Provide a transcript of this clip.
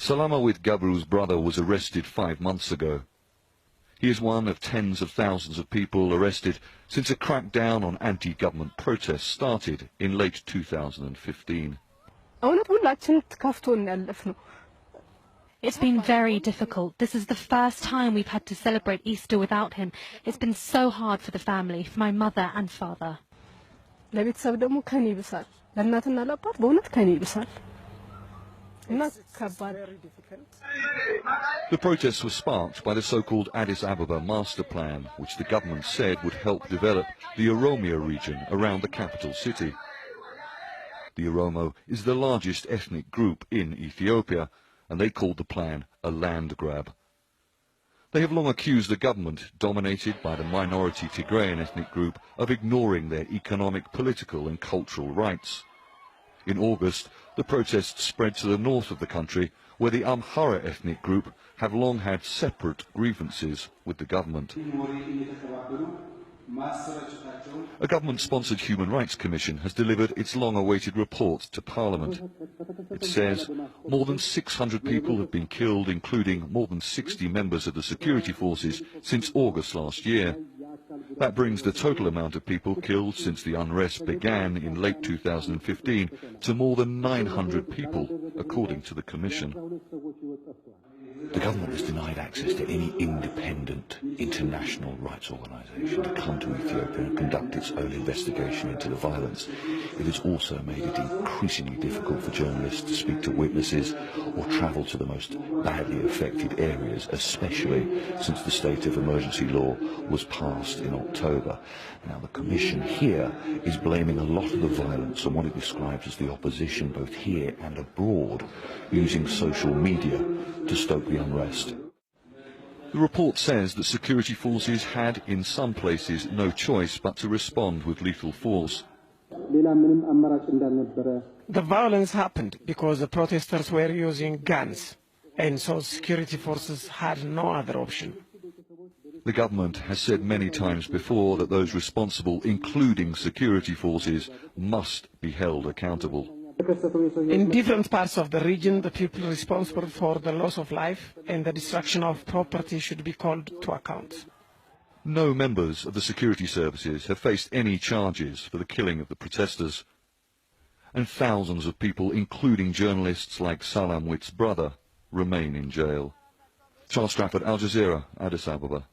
Salamawit Gabru's brother was arrested 5 months ago. He is one of tens of thousands of people arrested since a crackdown on anti-government protests started in late 2015. It's been very difficult. This is the first time we've had to celebrate Easter without him. It's been so hard for the family, for my mother and father. The protests were sparked by the so-called Addis Ababa master plan, which the government said would help develop the Oromia region around the capital city. The Oromo is the largest ethnic group in Ethiopia, and they called the plan a land grab. They have long accused the government, dominated by the minority Tigrayan ethnic group, of ignoring their economic, political and cultural rights. In August, the protests spread to the north of the country, where the Amhara ethnic group have long had separate grievances with the government. A government-sponsored Human Rights Commission has delivered its long-awaited report to Parliament. It says more than 600 people have been killed, including more than 60 members of the security forces, since August last year. That brings the total amount of people killed since the unrest began in late 2015 to more than 900 people, according to the Commission. The government has denied access to any independent international rights organisation to come to Ethiopia and conduct its own investigation into the violence. It has also made it increasingly difficult for journalists to speak to witnesses or travel to the most badly affected areas, especially since the state of emergency law was passed in October. Now, the Commission here is blaming a lot of the violence on what it describes as the opposition, both here and abroad, using social media to stoke the unrest. The report says that security forces had, in some places, no choice but to respond with lethal force. The violence happened because the protesters were using guns, and so security forces had no other option. The government has said many times before that those responsible, including security forces, must be held accountable. In different parts of the region, the people responsible for the loss of life and the destruction of property should be called to account. No members of the security services have faced any charges for the killing of the protesters. And thousands of people, including journalists like Salamwit's brother, remain in jail. Charles Strafford, Al Jazeera, Addis Ababa.